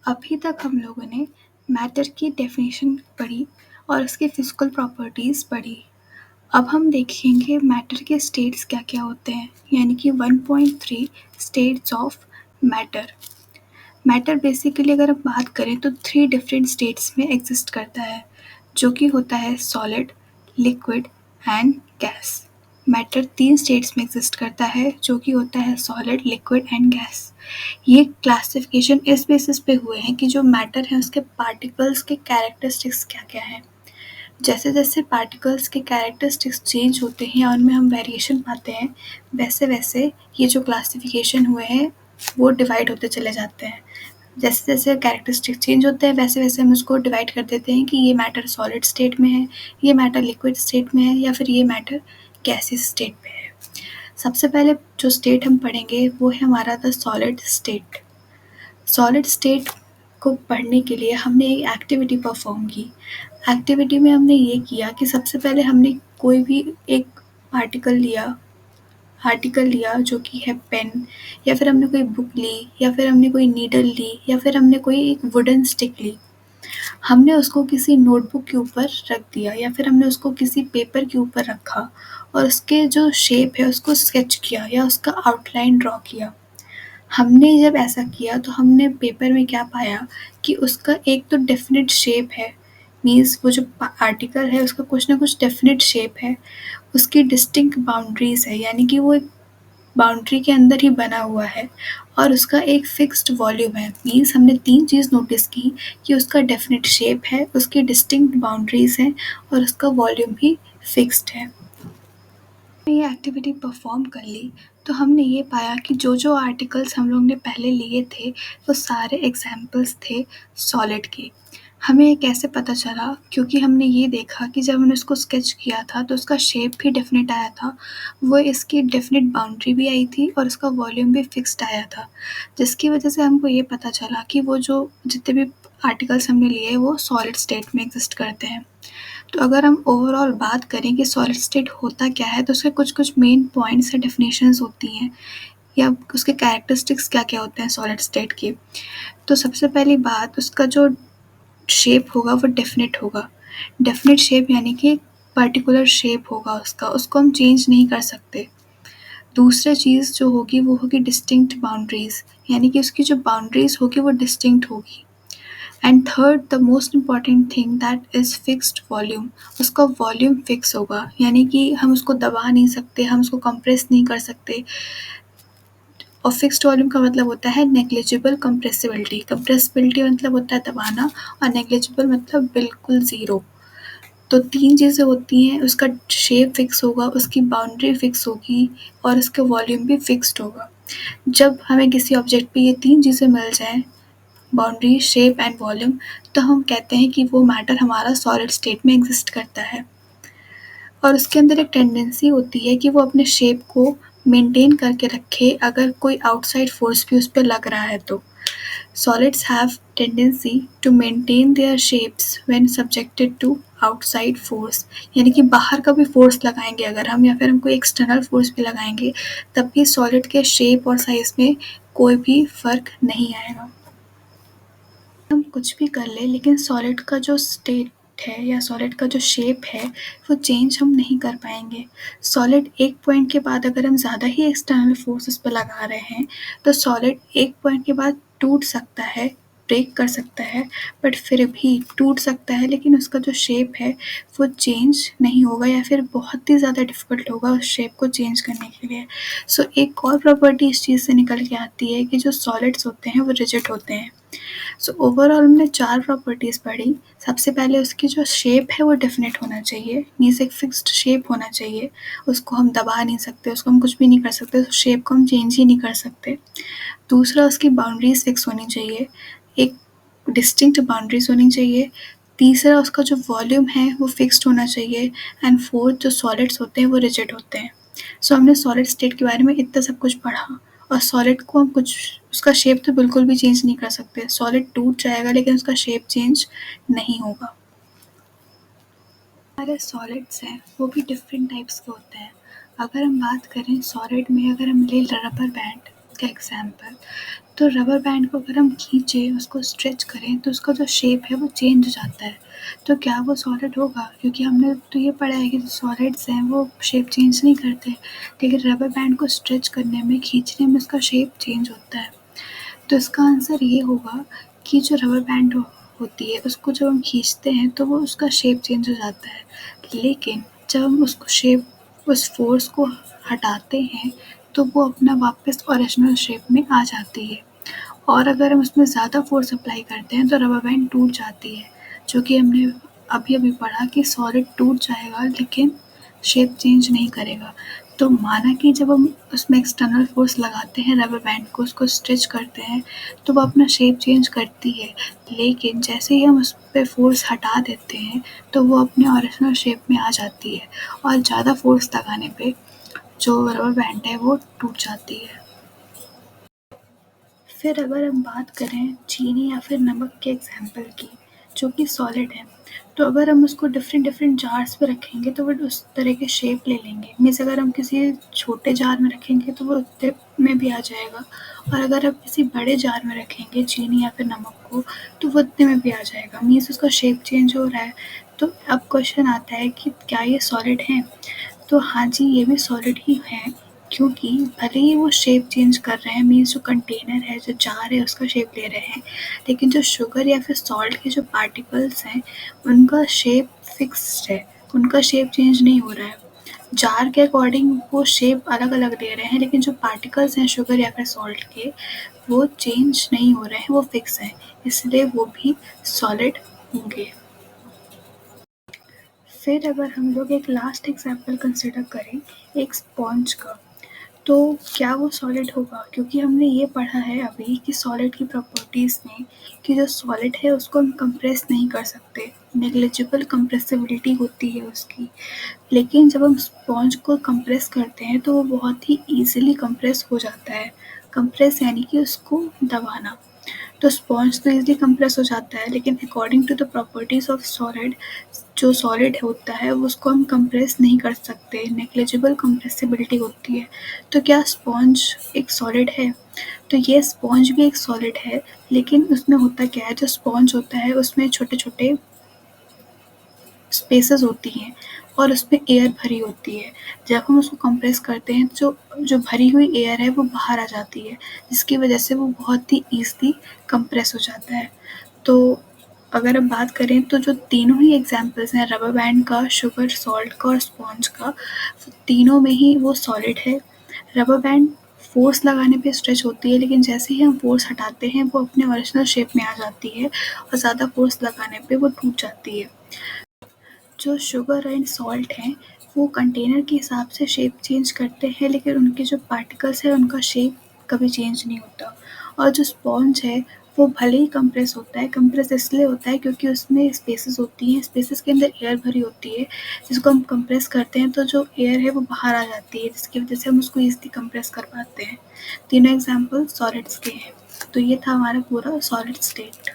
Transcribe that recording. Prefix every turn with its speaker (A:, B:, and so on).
A: अभी तक हम लोगों ने मैटर की डेफिनेशन पढ़ी और उसकी फिजिकल प्रॉपर्टीज़ पढ़ी। अब हम देखेंगे मैटर के स्टेट्स क्या क्या होते हैं, यानी कि 1.3 states of matter. Matter basically अगर हम बात करें तो 3 डिफरेंट स्टेट्स में एग्जिस्ट करता है, जो कि होता है solid, liquid and gas. Matter 3 states में एग्जिस्ट करता है, जो कि होता है सॉलिड, लिक्विड एंड गैस। ये क्लासिफिकेशन इस बेसिस पे हुए हैं कि जो मैटर है उसके पार्टिकल्स के कैरेक्टरिस्टिक्स क्या क्या हैं। जैसे जैसे पार्टिकल्स के कैरेक्टरिस्टिक्स चेंज होते हैं और उनमें हम वेरिएशन पाते हैं, वैसे वैसे ये जो क्लासिफिकेशन हुए हैं वो डिवाइड होते चले जाते हैं। जैसे जैसे कैरेक्टरिस्टिक चेंज होते हैं वैसे वैसे हम उसको डिवाइड कर देते हैं कि ये मैटर सॉलिड स्टेट में है, ये मैटर लिक्विड स्टेट में है, या फिर ये मैटर गैसियस स्टेट में है। सबसे पहले जो स्टेट हम पढ़ेंगे वो है हमारा the solid state. Solid state को पढ़ने के लिए हमने एक एक्टिविटी परफॉर्म की। एक्टिविटी में हमने ये किया कि सबसे पहले हमने कोई भी एक आर्टिकल लिया जो कि है पेन, या फिर हमने कोई बुक ली, या फिर हमने कोई नीडल ली, या फिर हमने कोई एक वुडन स्टिक ली। हमने उसको किसी नोटबुक के ऊपर रख दिया या फिर हमने उसको किसी पेपर के ऊपर रखा और उसके जो शेप है उसको स्केच किया या उसका आउटलाइन ड्रॉ किया। हमने जब ऐसा किया तो हमने पेपर में क्या पाया कि उसका एक तो डेफिनेट शेप है, मीन्स वो जो आर्टिकल है उसका कुछ ना कुछ डेफिनेट शेप है, उसकी डिस्टिंक्ट बाउंड्रीज है, यानी कि वो एक बाउंड्री के अंदर ही बना हुआ है, और उसका एक फिक्स्ड वॉल्यूम है। मीन्स हमने 3 चीज़ नोटिस की कि उसका डेफिनेट शेप है, उसकी डिस्टिंक्ट बाउंड्रीज हैं और उसका वॉल्यूम भी फिक्स्ड है। ये एक्टिविटी परफॉर्म कर ली तो हमने ये पाया कि जो जो आर्टिकल्स हम लोग ने पहले लिए थे वो सारे एग्जाम्पल्स थे सॉलिड के। हमें ये कैसे पता चला, क्योंकि हमने ये देखा कि जब हमने उसको स्केच किया था तो उसका शेप भी डेफिनेट आया था, वो इसकी डेफिनेट बाउंड्री भी आई थी और उसका वॉल्यूम भी फिक्स्ड आया था, जिसकी वजह से हमको ये पता चला कि वो जो जितने भी आर्टिकल्स हमने लिए वो सॉलिड स्टेट में एग्जिस्ट करते हैं। तो अगर हम ओवरऑल बात करें कि सॉलिड स्टेट होता क्या है, तो उसके कुछ-कुछ मेन पॉइंट्स या डेफिनेशंस होती हैं, या उसके कैरेक्टरिस्टिक्स क्या-क्या होते हैं सॉलिड स्टेट के। तो सबसे पहली बात, उसका जो शेप होगा वो डेफिनेट होगा। डेफिनेट शेप यानी कि एक पर्टिकुलर शेप होगा उसका, उसको हम चेंज नहीं कर सकते। दूसरी चीज़ जो होगी वो होगी डिस्टिंक्ट बाउंड्रीज़, यानी कि उसकी जो बाउंड्रीज़ होगी वो डिस्टिंक्ट होगी। And third the most important thing that is fixed volume, उसका वॉल्यूम फिक्स होगा, यानी कि हम उसको दबा नहीं सकते, हम उसको कंप्रेस नहीं कर सकते। और फिक्स्ड वॉल्यूम का मतलब होता है नेग्लिजिबल कंप्रेसिबिलिटी। कंप्रेसिबिलिटी मतलब होता है दबाना, और नेग्लिजिबल मतलब बिल्कुल ज़ीरो। तो 3 चीज़ें होती हैं, उसका शेप फिक्स होगा, उसकी बाउंड्री फिक्स होगी और उसका वॉल्यूम भी फिक्स्ड होगा। जब हमें किसी ऑब्जेक्ट पे ये 3 चीज़ें मिल जाएँ, बाउंड्री, शेप एंड वॉल्यूम, तो हम कहते हैं कि वो मैटर हमारा सॉलिड स्टेट में एग्जिस्ट करता है। और उसके अंदर एक टेंडेंसी होती है कि वो अपने शेप को मेंटेन करके रखे अगर कोई आउटसाइड फोर्स भी उस पर लग रहा है तो। Solids have tendency to maintain their shapes when subjected to outside force, यानी कि बाहर का भी फोर्स लगाएंगे अगर हम, या फिर हम कोई एक्सटर्नल फोर्स भी लगाएंगे, तब भी सॉलिड के शेप और साइज में कोई भी फर्क नहीं आएगा। हम कुछ भी कर ले लेकिन सॉलिड का जो स्टेट है या सॉलिड का जो शेप है वो चेंज हम नहीं कर पाएंगे। सॉलिड एक पॉइंट के बाद अगर हम ज़्यादा ही एक्सटर्नल फोर्सेस पे लगा रहे हैं तो सॉलिड एक पॉइंट के बाद टूट सकता है, ब्रेक कर सकता है, बट फिर भी टूट सकता है, लेकिन उसका जो शेप है वो चेंज नहीं होगा, या फिर बहुत ही ज़्यादा डिफ़िकल्ट होगा उस शेप को चेंज करने के लिए। सो एक और प्रॉपर्टी इस चीज़ से निकल के आती है कि जो सॉलिड्स होते हैं वो रिजिड होते हैं। सो ओवरऑल हमने 4 प्रॉपर्टीज़ पढ़ी। सबसे पहले उसकी जो शेप है वो डेफिनेट होना चाहिए, मीन्स एक फिक्स्ड शेप होना चाहिए, उसको हम दबा नहीं सकते, उसको हम कुछ भी नहीं कर सकते, उस शेप को हम चेंज ही नहीं कर सकते। दूसरा, उसकी बाउंड्रीज फिक्स होनी चाहिए, एक डिस्टिंक्ट बाउंड्रीज होनी चाहिए। तीसरा, उसका जो वॉल्यूम है वो फिक्स्ड होना चाहिए। एंड फोर्थ, जो सॉलिड्स होते हैं वो रिजिड होते हैं। सो हमने सॉलिड स्टेट के बारे में इतना सब कुछ पढ़ा, और सॉलिड को हम कुछ, उसका शेप तो बिल्कुल भी चेंज नहीं कर सकते। सॉलिड टूट जाएगा लेकिन उसका शेप चेंज नहीं होगा। हमारे सॉलिड्स हैं वो भी डिफरेंट टाइप्स के होते हैं। अगर हम बात करें सॉलिड में, अगर हम ले रबर बैंड का एग्जाम्पल, तो रबर बैंड को अगर हम खींचें, उसको स्ट्रेच करें तो उसका जो शेप है वो चेंज हो जाता है। तो क्या वो सॉलिड होगा? क्योंकि हमने तो ये पढ़ा है कि जो सॉलिड्स हैं वो शेप चेंज नहीं करते, लेकिन रबर बैंड को स्ट्रेच करने में, खींचने में उसका शेप चेंज होता है। तो इसका आंसर ये होगा कि जो रबर बैंड होती है उसको जब हम खींचते हैं तो वो उसका शेप चेंज हो जाता है, लेकिन जब हम उसको शेप उस फ़ोर्स को हटाते हैं तो वो अपना वापस ओरिजिनल शेप में आ जाती है। और अगर हम उसमें ज़्यादा फ़ोर्स अप्लाई करते हैं तो रबर बैंड टूट जाती है, जो कि हमने अभी-अभी पढ़ा कि सॉलिड टूट जाएगा लेकिन शेप चेंज नहीं करेगा। तो माना कि जब हम उसमें एक्सटर्नल फ़ोर्स लगाते हैं रबर बैंड को, उसको स्ट्रेच करते हैं, तो वो अपना शेप चेंज करती है, लेकिन जैसे ही हम उस पे फ़ोर्स हटा देते हैं, तो वो अपने ओरिजिनल शेप में आ जाती है और ज़्यादा फ़ोर्स लगाने पे जो रबर बैंड है वो टूट जाती है। फिर अगर हम बात करें चीनी या फिर नमक के एग्ज़ाम्पल की, जो कि सॉलिड है, तो अगर हम उसको डिफ़रेंट डिफ़रेंट जार्स में रखेंगे तो वो उस तरह के शेप ले लेंगे। मीन्स अगर हम किसी छोटे जार में रखेंगे तो वो उतने में भी आ जाएगा, और अगर हम किसी बड़े जार में रखेंगे चीनी या फिर नमक को तो वो उतने में भी आ जाएगा। मीन्स उसका शेप चेंज हो रहा है। तो अब क्वेश्चन आता है कि क्या ये सॉलिड हैं? तो हाँ जी, ये भी सॉलिड ही हैं, क्योंकि भले ही वो शेप चेंज कर रहे हैं, मीन्स जो कंटेनर है, जो जार है उसका शेप ले रहे हैं, लेकिन जो शुगर या फिर सॉल्ट के जो पार्टिकल्स हैं उनका शेप फिक्स्ड है, उनका शेप चेंज नहीं हो रहा है। जार के अकॉर्डिंग वो शेप अलग-अलग ले रहे हैं, लेकिन जो पार्टिकल्स हैं शुगर या फिर सॉल्ट के, वो चेंज नहीं हो रहे हैं, वो फिक्स हैं, इसलिए वो भी सॉलिड होंगे। फिर अगर हम लोग एक लास्ट एग्ज़ाम्पल कंसिडर करें, एक स्पॉन्ज का, तो क्या वो सॉलिड होगा? क्योंकि हमने ये पढ़ा है अभी कि सॉलिड की प्रॉपर्टीज़ में कि जो सॉलिड है उसको हम कंप्रेस नहीं कर सकते, नेग्लिजिबल कंप्रेसिबिलिटी होती है उसकी। लेकिन जब हम स्पॉन्ज को कंप्रेस करते हैं तो वो बहुत ही ईज़िली कंप्रेस हो जाता है। कंप्रेस यानी कि उसको दबाना। तो स्पॉन्ज तो ईज़िली कंप्रेस हो जाता है, लेकिन according to the properties of solid, जो सॉलिड होता है वो उसको हम कंप्रेस नहीं कर सकते, नेग्लिजिबल कंप्रेसिबिलिटी होती है। तो क्या स्पॉन्ज एक सॉलिड है? तो ये स्पॉन्ज भी एक सॉलिड है, लेकिन उसमें होता क्या है, जो स्पॉन्ज होता है उसमें छोटे-छोटे स्पेसेस होती हैं और उसमें एयर भरी होती है। जब हम उसको कंप्रेस करते हैं तो जो जो भरी हुई एयर है वो बाहर आ जाती है, जिसकी वजह से वो बहुत ही ईज़िली कंप्रेस हो जाता है। तो अगर हम बात करें तो जो तीनों ही एग्ज़ाम्पल्स हैं रबर बैंड का, शुगर, सॉल्ट का और स्पॉन्ज का, तीनों में ही वो सॉलिड है। रबर बैंड फ़ोर्स लगाने पे स्ट्रेच होती है, लेकिन जैसे ही हम फ़ोर्स हटाते हैं वो अपने ओरिजिनल शेप में आ जाती है और ज़्यादा फ़ोर्स लगाने पे वो टूट जाती है। जो शुगर एंड सॉल्ट हैं वो कंटेनर के हिसाब से शेप चेंज करते हैं, लेकिन उनके जो पार्टिकल्स हैं उनका शेप कभी चेंज नहीं होता। और जो स्पॉन्ज है वो भले ही कंप्रेस होता है, कंप्रेस इसलिए होता है क्योंकि उसमें स्पेसेस होती हैं, स्पेसेस के अंदर एयर भरी होती है, जिसको हम कंप्रेस करते हैं तो जो एयर है वो बाहर आ जाती है, जिसकी वजह से हम उसको ईज़िली कंप्रेस कर पाते हैं। तीनों एग्ज़ाम्पल सॉलिड्स के हैं। तो ये था हमारा पूरा सॉलिड स्टेट।